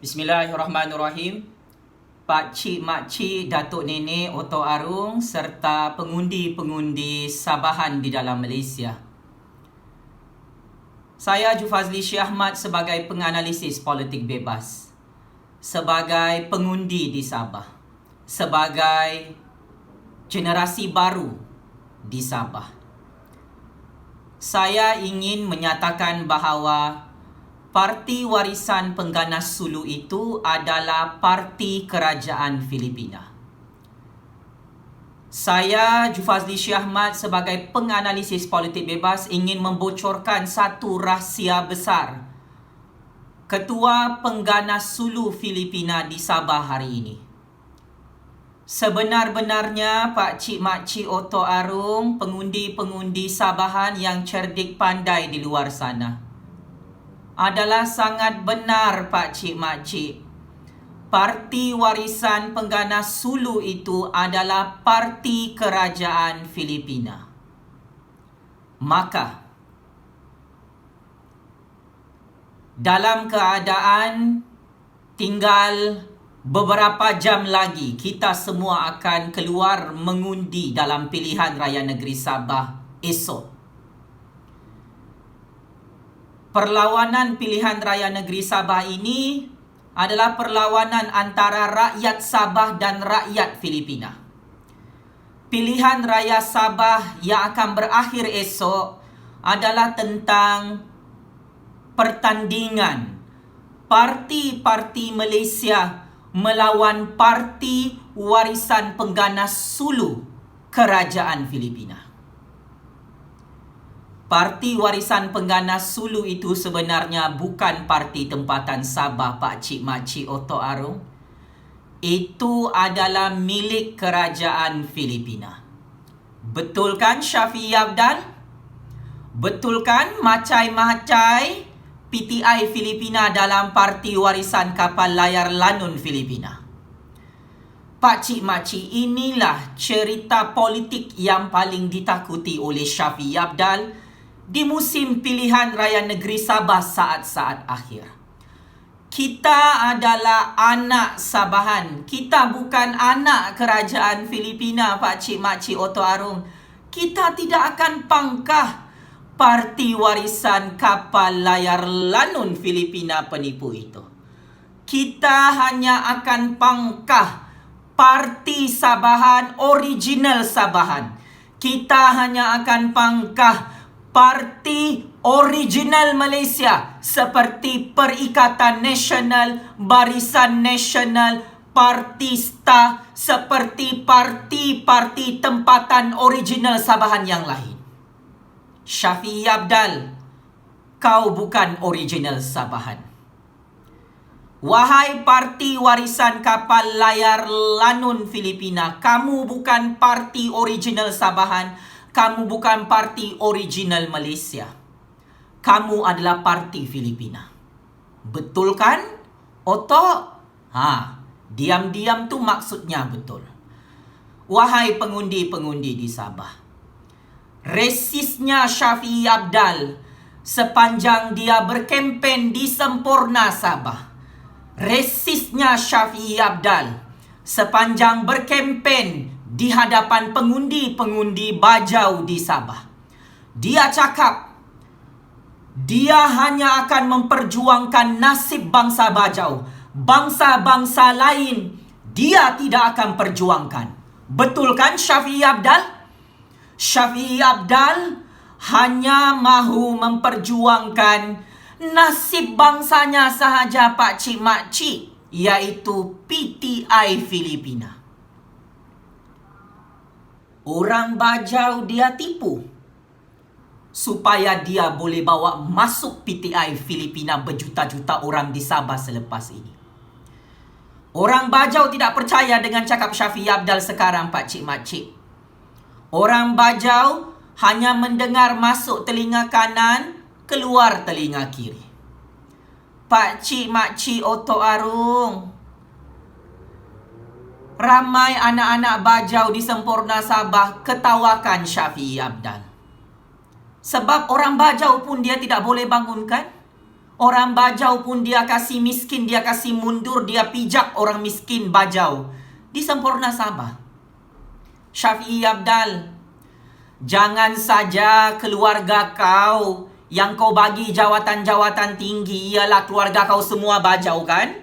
Bismillahirrahmanirrahim. Pak Cik, Mak Cik, Datuk Nenek, Oto Arung serta pengundi-pengundi Sabahan di dalam Malaysia. Saya Jufazli Syekh Ahmad sebagai penganalisis politik bebas, sebagai pengundi di Sabah, sebagai generasi baru di Sabah. Saya ingin menyatakan bahawa Parti Warisan Pengganas Sulu itu adalah parti kerajaan Filipina. Saya, Jufazli Syekh Ahmad, sebagai penganalisis politik bebas ingin membocorkan satu rahsia besar Ketua Pengganas Sulu Filipina di Sabah hari ini. Sebenar-benarnya Pak Cik Mak Cik Oto Arung, pengundi-pengundi Sabahan yang cerdik pandai di luar sana, adalah sangat benar Pak Cik Mak Cik. Parti Warisan Pengganas Sulu itu adalah parti kerajaan Filipina. Maka dalam keadaan tinggal beberapa jam lagi kita semua akan keluar mengundi dalam pilihan raya negeri Sabah esok. Perlawanan pilihan raya negeri Sabah ini adalah perlawanan antara rakyat Sabah dan rakyat Filipina. Pilihan raya Sabah yang akan berakhir esok adalah tentang pertandingan parti-parti Malaysia melawan Parti Warisan Pengganas Sulu Kerajaan Filipina. Parti Warisan Pengganas Sulu itu sebenarnya bukan parti tempatan Sabah Pak Cik Mak Cik Oto Arung. Itu adalah milik kerajaan Filipina. Betul kan Syafiee Abdal? Betul kan macai-macai PTI Filipina dalam Parti Warisan Kapal Layar Lanun Filipina? Pak Cik Mak Cik, inilah cerita politik yang paling ditakuti oleh Syafiee Abdal di musim pilihan raya negeri Sabah saat-saat akhir. Kita adalah anak Sabahan. Kita bukan anak kerajaan Filipina, Pak Cik Mak Cik Oto Arung. Kita tidak akan pangkah Parti Warisan Kapal Layar Lanun Filipina penipu itu. Kita hanya akan pangkah Parti Sabahan original Sabahan. Kita hanya akan pangkah parti original Malaysia seperti Perikatan Nasional, Barisan Nasional, Partista, seperti parti-parti tempatan original Sabahan yang lain. Syafiee Abdal, kau bukan original Sabahan. Wahai Parti Warisan Kapal Layar Lanun Filipina, kamu bukan parti original Sabahan. Kamu bukan parti original Malaysia. Kamu adalah parti Filipina. Betul kan, Oto? Diam-diam tu maksudnya betul. Wahai pengundi-pengundi di Sabah, resisnya Syafiee Abdal sepanjang dia berkempen di Sempurna Sabah. Resisnya Syafiee Abdal sepanjang berkempen di hadapan pengundi-pengundi Bajau di Sabah. Dia cakap dia hanya akan memperjuangkan nasib bangsa Bajau. Bangsa-bangsa lain dia tidak akan perjuangkan. Betul kan Syafiee Abdal? Syafiee Abdal hanya mahu memperjuangkan nasib bangsanya sahaja Pak Cik Mak Cik, iaitu PTI Filipina. Orang Bajau dia tipu supaya dia boleh bawa masuk PTI Filipina berjuta-juta orang di Sabah selepas ini. Orang Bajau tidak percaya dengan cakap Syafiee Abdal sekarang Pak Cik Mak Cik. Orang Bajau hanya mendengar masuk telinga kanan, keluar telinga kiri. Pak Cik Mak Cik Oto Arung, ramai anak-anak Bajau di Sempurna Sabah ketawakan Syafiee Abdal. Sebab orang Bajau pun dia tidak boleh bangunkan. Orang bajau pun dia kasih miskin, dia kasih mundur, dia pijak orang miskin bajau. Di Sempurna Sabah. Syafiee Apdal, jangan saja keluarga kau yang kau bagi jawatan-jawatan tinggi ialah keluarga kau semua bajau kan?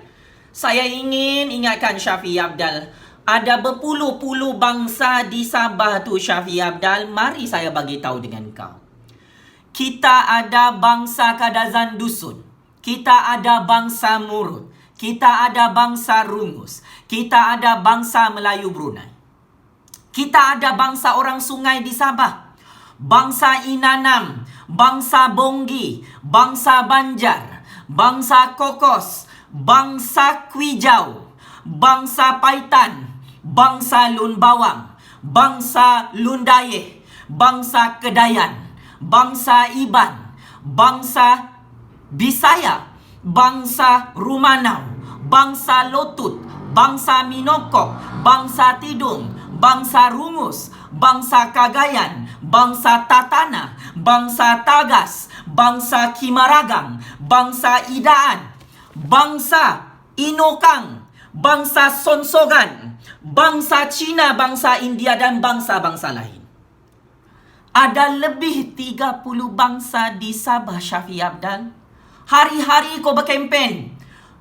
Saya ingin ingatkan Syafiee Apdal, ada berpuluh-puluh bangsa di Sabah tu Syafiee Apdal. Mari saya bagi tahu dengan kau. Kita ada bangsa Kadazan Dusun. Kita ada bangsa Murut. Kita ada bangsa Rungus. Kita ada bangsa Melayu Brunei. Kita ada bangsa orang sungai di Sabah. Bangsa Inanam, bangsa Bonggi, bangsa Banjar, bangsa Kokos, bangsa Kwijau, bangsa Paitan, bangsa Lun Bawang, bangsa Lundayeh, bangsa Kedayan, bangsa Iban, bangsa Bisaya, bangsa Rumanau, bangsa Lotut, bangsa Minokok, bangsa Tidung, bangsa Rungus, bangsa Cagayan, bangsa Tatana, bangsa Tagas, bangsa Kimaragang, bangsa Idaan, bangsa Inokang, bangsa Sonsogan, bangsa Cina, bangsa India dan bangsa-bangsa lain. Ada lebih 30 bangsa di Sabah Syafiee Apdal. Hari-hari kau berkempen.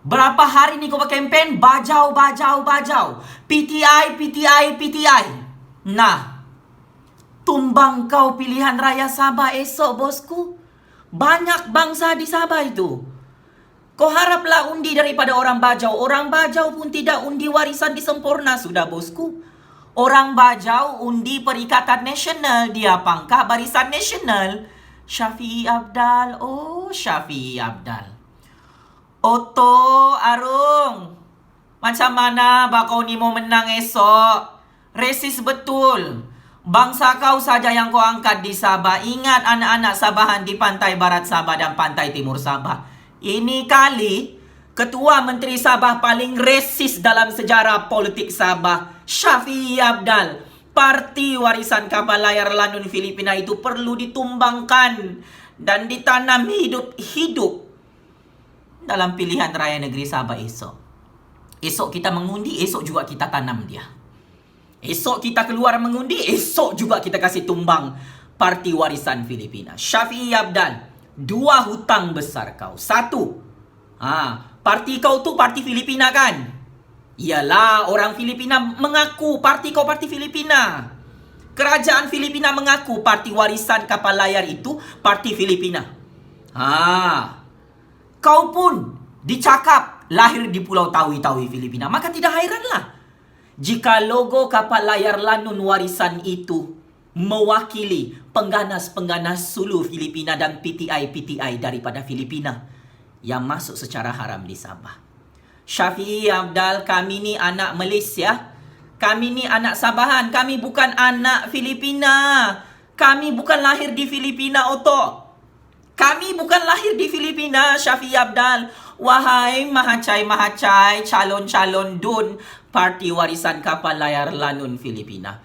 Berapa hari ni kau berkempen? Bajau, bajau, bajau. PTI, PTI, PTI. Nah, tumbang kau pilihan raya Sabah esok bosku. Banyak bangsa di Sabah itu. Kau haraplah undi daripada orang bajau. Orang bajau pun tidak undi warisan di Sempurna sudah bosku. Orang bajau undi Perikatan Nasional. Dia pangkah Barisan Nasional. Syafiee Apdal, oh Syafiee Apdal. Otto Arung, macam mana kau ni mau menang esok? Resis betul. Bangsa kau saja yang kau angkat di Sabah. Ingat anak-anak Sabahan di pantai barat Sabah dan pantai timur Sabah. Ini kali Ketua Menteri Sabah paling resis dalam sejarah politik Sabah, Syafiee Apdal. Parti Warisan Kapal Layar Lanun Filipina itu perlu ditumbangkan dan ditanam hidup dalam pilihan raya negeri Sabah esok. Esok kita mengundi, esok juga kita tanam dia. Esok kita keluar mengundi, esok juga kita kasih tumbang Parti Warisan Filipina. Syafiee Apdal, 2 hutang besar kau. 1, parti kau tu parti Filipina kan? Ialah orang Filipina mengaku parti kau parti Filipina. Kerajaan Filipina mengaku parti Warisan Kapal Layar itu parti Filipina. Kau pun dicakap lahir di Pulau Tawi-Tawi Filipina. Maka tidak heranlah jika logo kapal layar Lanun Warisan itu mewakili pengganas-pengganas Sulu Filipina dan PTI-PTI daripada Filipina yang masuk secara haram di Sabah. Syafiee Apdal, kami ni anak Malaysia. Kami ni anak Sabahan. Kami bukan anak Filipina. Kami bukan lahir di Filipina, Otto. Kami bukan lahir di Filipina, Syafiee Apdal. Wahai mahacai-mahacai, calon-calon DUN, Parti Warisan Kapal Layar Lanun Filipina.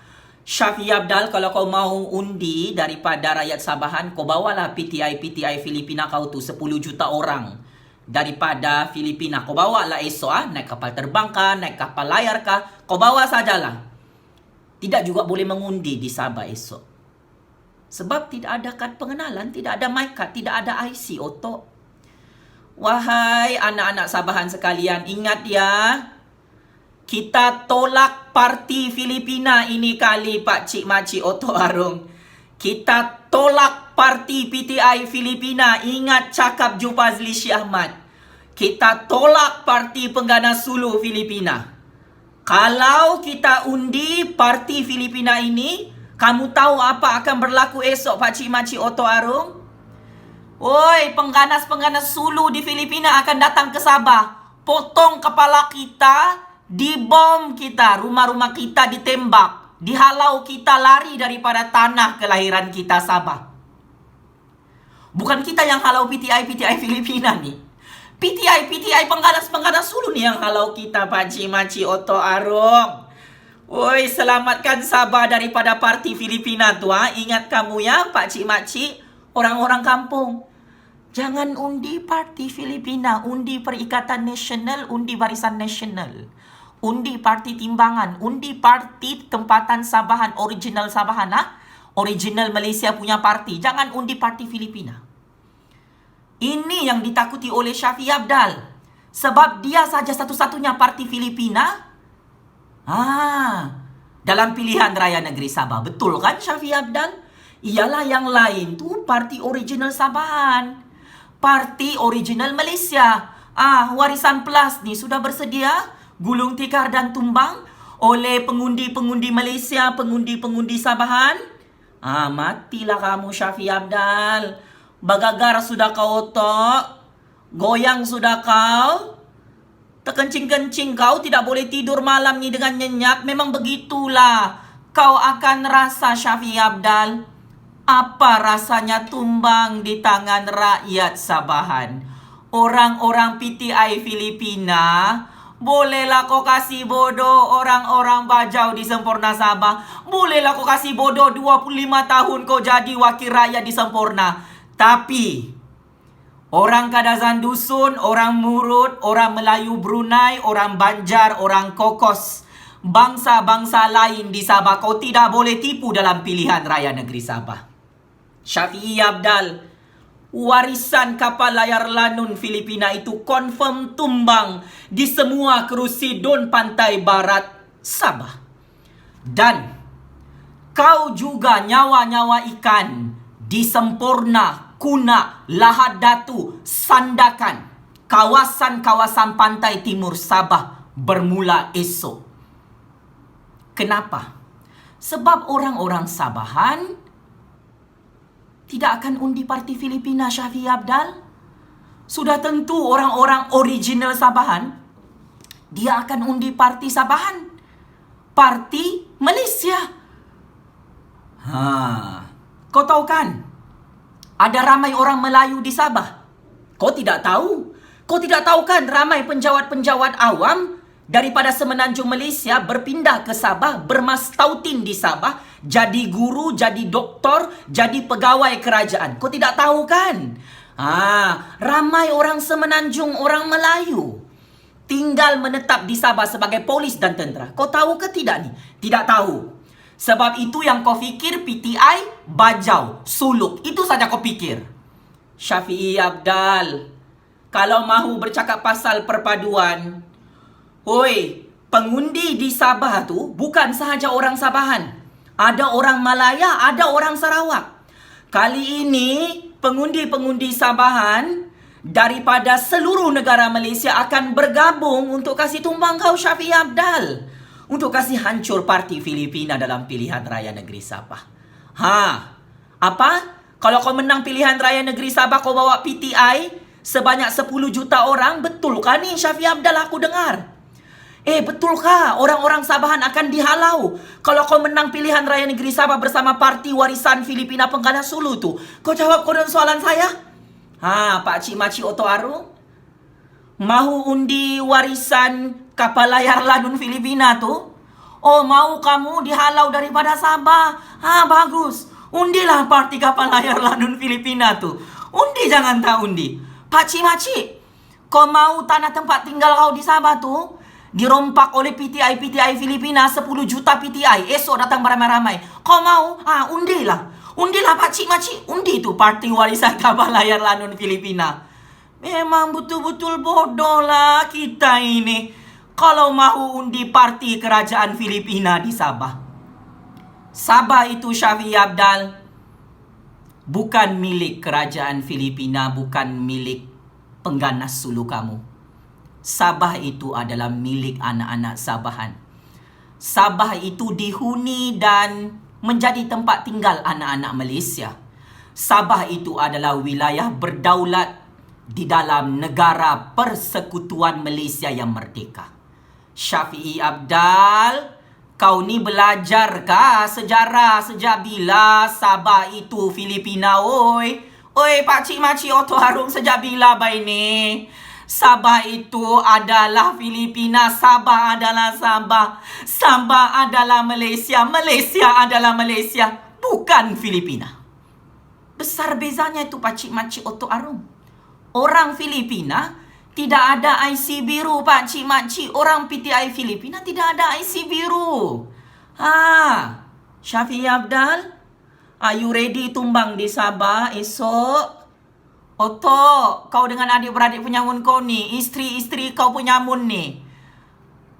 Syafiee Apdal, kalau kau mau undi daripada rakyat Sabahan, kau bawalah PTI Filipina kau tu 10 juta orang. Daripada Filipina, kau bawa lah esok naik kapal terbang kah, naik kapal layar kah, kau bawa sajalah. Tidak juga boleh mengundi di Sabah esok. Sebab tidak ada kad pengenalan, tidak ada mic card, tidak ada IC, Otto. Wahai anak-anak Sabahan sekalian, ingat ya. Kita tolak Parti Filipina ini kali, Pak Cik Makcik Otto Arung. Kita tolak Parti PTI Filipina. Ingat cakap Jupazli Syih Ahmad. Kita tolak Parti Pengganas Sulu Filipina. Kalau kita undi Parti Filipina ini, kamu tahu apa akan berlaku esok, Pak Cik Makcik Otto Arung? Oi, pengganas-pengganas Sulu di Filipina akan datang ke Sabah. Potong kepala kita, dibom kita, rumah-rumah kita ditembak. Dihalau kita lari daripada tanah kelahiran kita Sabah. Bukan kita yang halau PTI Filipina nih. PTI pengganas Sulu nih yang halau kita, Pak Cik Makcik Otto Arung. Woi, selamatkan Sabah daripada Parti Filipina tu. Ingat kamu ya, Pak Cik Makcik, orang-orang kampung. Jangan undi Parti Filipina, undi Perikatan Nasional, undi Barisan Nasional. Undi Parti Timbangan, undi Parti Tempatan Sabahan, original Sabahan, original Malaysia punya parti. Jangan undi Parti Filipina. Ini yang ditakuti oleh Shafie Apdal. Sebab dia saja satu-satunya parti Filipina dalam pilihan raya negeri Sabah. Betul kan Shafie Apdal? Ialah yang lain tu parti original Sabahan. Parti original Malaysia. Warisan Plus ni sudah bersedia gulung tikar dan tumbang oleh pengundi-pengundi Malaysia, pengundi-pengundi Sabahan. Matilah kamu Shafie Apdal. Bagagar sudah kau otak. Goyang sudah kau. Terkencing-kencing kau, tidak boleh tidur malam ni dengan nyenyak. Memang begitulah. Kau akan rasa Shafie Apdal. Apa rasanya tumbang di tangan rakyat Sabahan. Orang-orang PTI Filipina, bolehlah kau kasih bodoh orang-orang bajau di Sempurna Sabah. Bolehlah kau kasih bodoh 25 tahun kau jadi wakil rakyat di Sempurna. Tapi orang Kadazan Dusun, orang Murut, orang Melayu Brunei, orang Banjar, orang Kokos, bangsa-bangsa lain di Sabah, kau tidak boleh tipu dalam pilihan raya negeri Sabah. Shafie Apdal, warisan kapal layar lanun Filipina itu confirm tumbang di semua kerusi Don Pantai Barat Sabah. Dan kau juga nyawa-nyawa ikan di Sempurna, Kuna, Lahad Datu, Sandakan, kawasan-kawasan pantai timur Sabah bermula esok. Kenapa? Sebab orang-orang Sabahan tidak akan undi Parti Filipina Shafie Apdal. Sudah tentu orang-orang original Sabahan, dia akan undi Parti Sabahan, Parti Malaysia. Kau tahu kan? Ada ramai orang Melayu di Sabah. Kau tidak tahu? Kau tidak tahu kan ramai penjawat-penjawat awam daripada semenanjung Malaysia berpindah ke Sabah, bermastautin di Sabah, jadi guru, jadi doktor, jadi pegawai kerajaan. Kau tidak tahu kan? Ramai orang semenanjung, orang Melayu tinggal menetap di Sabah sebagai polis dan tentera. Kau tahu ke tidak ni? Tidak tahu. Sebab itu yang kau fikir PTI, bajau, suluk. Itu saja kau fikir. Shafie Apdal, kalau mahu bercakap pasal perpaduan, pengundi di Sabah tu bukan sahaja orang Sabahan. Ada orang Malaya, ada orang Sarawak. Kali ini pengundi-pengundi Sabahan daripada seluruh negara Malaysia akan bergabung untuk kasih tumbang kau Shafie Apdal. Untuk kasih hancur Parti Filipina dalam pilihan raya negeri Sabah. Apa? Kalau kau menang pilihan raya negeri Sabah, kau bawa PTI sebanyak 10 juta orang? Betulkah ni Shafie Apdal aku dengar? Betulkah orang-orang Sabahan akan dihalau kalau kau menang pilihan raya negeri Sabah bersama Parti Warisan Filipina Penggana Sulu tu? Kau jawab kau dengan soalan saya? Pak Cik Makcik Oto Arung, mahu undi warisan kapal layar lanun Filipina tu? Mau kamu dihalau daripada Sabah? Bagus. Undilah parti kapal layar lanun Filipina tu. Undi jangan tak undi. Pakcik-makcik, kau mau tanah tempat tinggal kau di Sabah tu dirompak oleh PTI Filipina 10 juta PTI. Esok datang beramai-ramai. Kau mau? Undilah. Undilah pakcik-makcik. Undi tu parti warisan kapal layar lanun Filipina. Memang betul-betul bodoh lah kita ini kalau mahu undi parti kerajaan Filipina di Sabah. Sabah itu Shafie Apdal bukan milik kerajaan Filipina, bukan milik pengganas Sulu kamu. Sabah itu adalah milik anak-anak Sabahan. Sabah itu dihuni dan menjadi tempat tinggal anak-anak Malaysia. Sabah itu adalah wilayah berdaulat di dalam negara Persekutuan Malaysia yang merdeka. Shafie Apdal, kau ni belajarkah sejarah sejak bila Sabah itu Filipina? Pakcik-makcik Oto Arung, sejak bila baik ni? Sabah itu adalah Filipina, Sabah adalah Sabah, Sabah adalah Malaysia, Malaysia adalah Malaysia, bukan Filipina. Besar bezanya itu pakcik-makcik Oto Arung. Orang Filipina tidak ada IC biru, Pak Cik Mak Cik. Orang PTI Filipina tidak ada IC biru. Syafiee Apdal, are you ready tumbang di Sabah esok? Otok, kau dengan adik-beradik penyamun kau ni, isteri-isteri kau penyamun ni,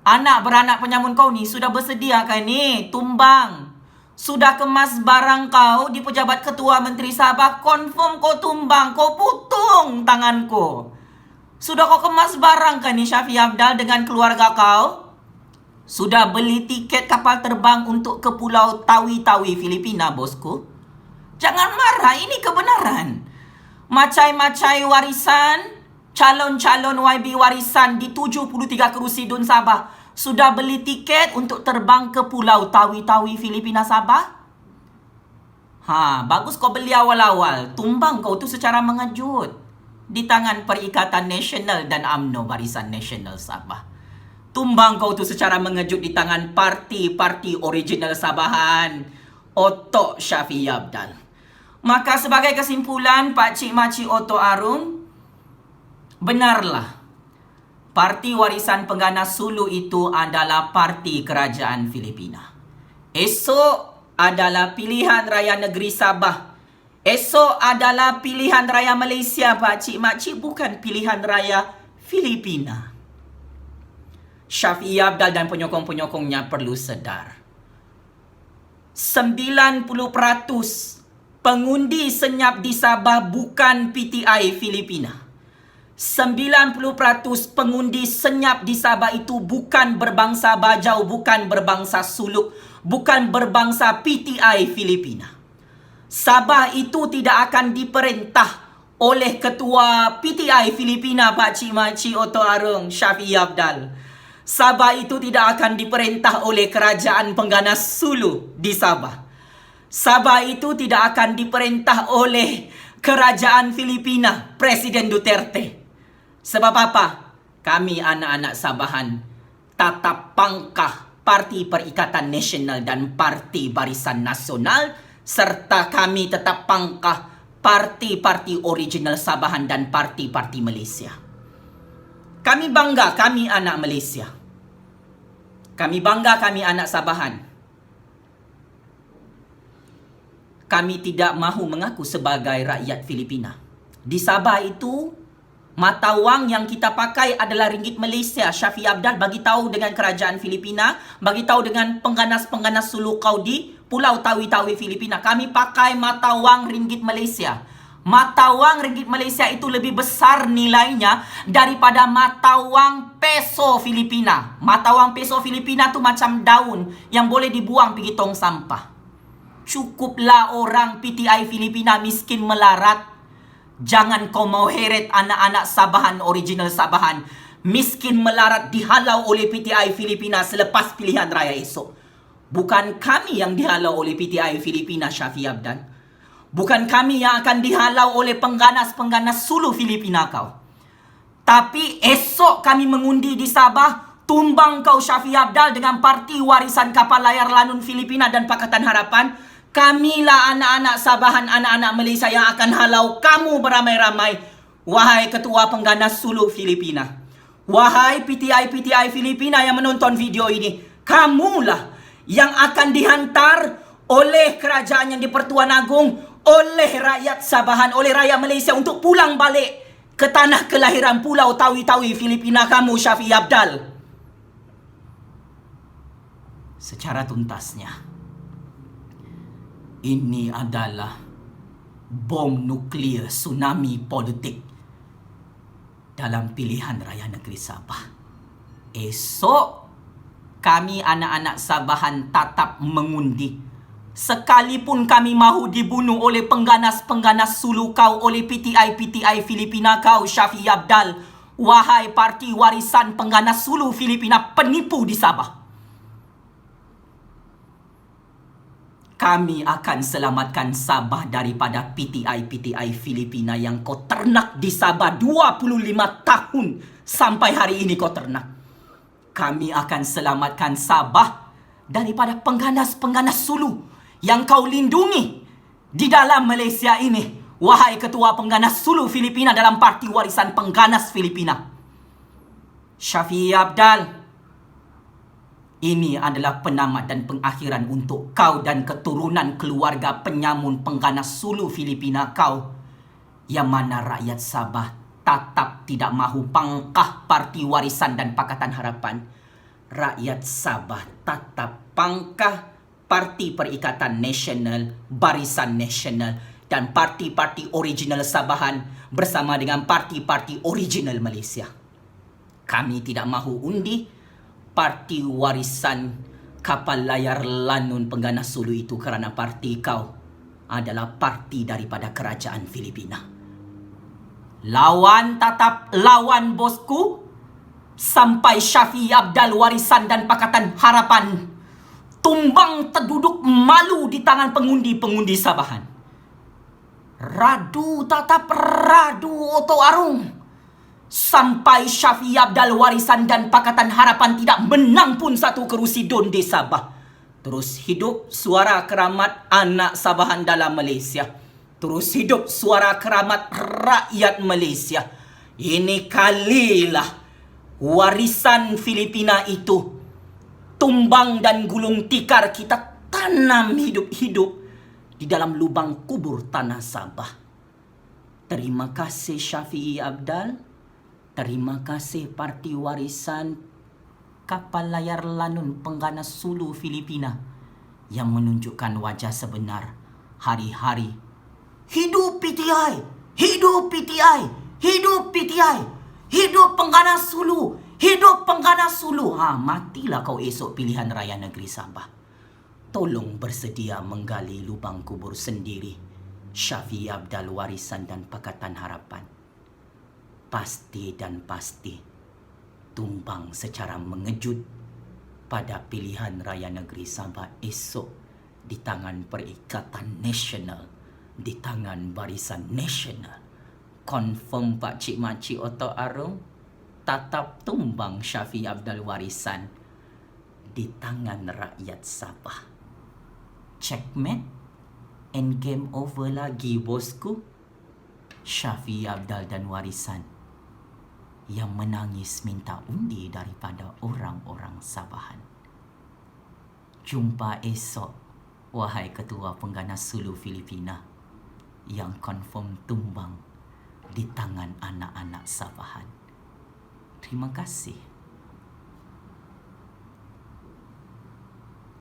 anak beranak penyamun kau ni, sudah bersedia kan ni tumbang? Sudah kemas barang kau di pejabat ketua menteri Sabah, confirm kau tumbang, kau putung tanganku. Sudah kau kemas barang kan ni Syafiee Apdal dengan keluarga kau? Sudah beli tiket kapal terbang untuk ke Pulau Tawi-Tawi Filipina, bosku? Jangan marah, ini kebenaran. Macai-macai warisan, calon-calon YB warisan di 73 kerusi Dun Sabah sudah beli tiket untuk terbang ke Pulau Tawi-Tawi Filipina Sabah? Bagus kau beli awal-awal. Tumbang kau tu secara mengejut di tangan Perikatan Nasional dan UMNO Barisan Nasional Sabah. Tumbang kau tu secara mengejut di tangan parti-parti original Sabahan. Otok Syafiee Apdal. Maka sebagai kesimpulan, Pak Cik Mak Cik Otok Arung, benarlah Parti Warisan Pengganas Sulu itu adalah parti kerajaan Filipina. Esok adalah pilihan raya negeri Sabah. Esok adalah pilihan raya Malaysia, Pak Cik Mak Cik, bukan pilihan raya Filipina. Syafiee Apdal dan penyokong-penyokongnya perlu sedar. 90% pengundi senyap di Sabah bukan PTI Filipina. 90% pengundi senyap di Sabah itu bukan berbangsa Bajau, bukan berbangsa Suluk, bukan berbangsa PTI Filipina. Sabah itu tidak akan diperintah oleh ketua PTI Filipina, Pak Cik Mak Cik Otok Arung, Syafiee Apdal. Sabah itu tidak akan diperintah oleh kerajaan Pengganas Sulu di Sabah. Sabah itu tidak akan diperintah oleh kerajaan Filipina, Presiden Duterte. Sebab apa? Kami anak-anak Sabahan tatap pangkah Parti Perikatan Nasional dan Parti Barisan Nasional, serta kami tetap pangkah parti-parti original Sabahan dan parti-parti Malaysia. Kami bangga kami anak Malaysia. Kami bangga kami anak Sabahan. Kami tidak mahu mengaku sebagai rakyat Filipina. Di Sabah itu, mata wang yang kita pakai adalah ringgit Malaysia. Syafiee Apdal bagi tahu dengan kerajaan Filipina, bagi tahu dengan pengganas-pengganas Sulu kau di Pulau Tawi-Tawi Filipina. Kami pakai mata wang ringgit Malaysia. Mata wang ringgit Malaysia itu lebih besar nilainya daripada mata wang peso Filipina. Mata wang peso Filipina tu macam daun yang boleh dibuang pergi tong sampah. Cukuplah orang PTI Filipina miskin melarat. Jangan kau mau heret anak-anak Sabahan, original Sabahan, miskin melarat dihalau oleh PTI Filipina selepas pilihan raya esok. Bukan kami yang dihalau oleh PTI Filipina, Syafiee Apdal. Bukan kami yang akan dihalau oleh pengganas-pengganas Sulu Filipina kau. Tapi esok kami mengundi di Sabah, tumbang kau Syafiee Apdal dengan Parti Warisan Kapal Layar Lanun Filipina dan Pakatan Harapan. Kamilah anak-anak Sabahan, anak-anak Malaysia yang akan halau kamu beramai-ramai. Wahai Ketua Pengganas Sulu Filipina. Wahai PTI Filipina yang menonton video ini. Kamulah yang akan dihantar oleh kerajaan yang di-Pertuan Agong, oleh rakyat Sabahan, oleh rakyat Malaysia untuk pulang balik ke tanah kelahiran Pulau Tawi-Tawi Filipina kamu, Syafiee Apdal. Secara tuntasnya, ini adalah bom nuklear tsunami politik dalam pilihan raya negeri Sabah. Esok, kami anak-anak Sabahan tatap mengundi. Sekalipun kami mahu dibunuh oleh pengganas-pengganas Sulu kau, oleh PTI Filipina kau, Syafiee Apdal. Wahai Parti Warisan Pengganas Sulu Filipina penipu di Sabah. Kami akan selamatkan Sabah daripada PTI Filipina yang kau ternak di Sabah 25 tahun sampai hari ini kau ternak. Kami akan selamatkan Sabah daripada pengganas-pengganas Sulu yang kau lindungi di dalam Malaysia ini. Wahai Ketua Pengganas Sulu Filipina dalam Parti Warisan Pengganas Filipina, Shafiee Apdal, ini adalah penamat dan pengakhiran untuk kau dan keturunan keluarga penyamun pengganas Sulu Filipina kau, yang mana rakyat Sabah tetap tidak mahu pangkah Parti Warisan dan Pakatan Harapan. Rakyat Sabah tetap pangkah Parti Perikatan Nasional, Barisan Nasional, dan parti-parti original Sabahan bersama dengan parti-parti original Malaysia. Kami tidak mahu undi Parti Warisan Kapal Layar Lanun Pengganas Sulu itu kerana parti kau adalah parti daripada kerajaan Filipina. Lawan tetap lawan bosku, sampai Shafiee Apdal Warisan dan Pakatan Harapan tumbang terduduk malu di tangan pengundi-pengundi Sabahan. Radu tatap radu Oto Arung, sampai Shafiee Apdal Warisan dan Pakatan Harapan tidak menang pun satu kerusi DUN di Sabah. Terus hidup suara keramat anak Sabahan dalam Malaysia. Terus hidup suara keramat rakyat Malaysia. Ini kalilah warisan Filipina itu tumbang dan gulung tikar kita tanam hidup-hidup di dalam lubang kubur tanah Sabah. Terima kasih Shafiee Apdal. Terima kasih Parti Warisan Kapal Layar Lanun Pengganas Sulu Filipina yang menunjukkan wajah sebenar hari-hari. Hidup PTI! Hidup PTI! Hidup PTI! Hidup Pengganas Sulu! Hidup Pengganas Sulu! Matilah kau esok pilihan raya negeri Sabah. Tolong bersedia menggali lubang kubur sendiri Shafiee Apdal Warisan dan Pakatan Harapan. Pasti dan pasti tumbang secara mengejut pada pilihan raya negeri Sabah esok di tangan Perikatan Nasional, di tangan Barisan Nasional. Confirm Pak Cik Makcik Oto Arung, tatap tumbang Shafiee Apdal Warisan di tangan rakyat Sabah. Checkmate and game over lagi bosku. Shafiee Apdal dan Warisan yang menangis minta undi daripada orang-orang Sabahan. Jumpa esok, wahai Ketua Pengganas Sulu Filipina yang confirm tumbang di tangan anak-anak Sabahan. Terima kasih.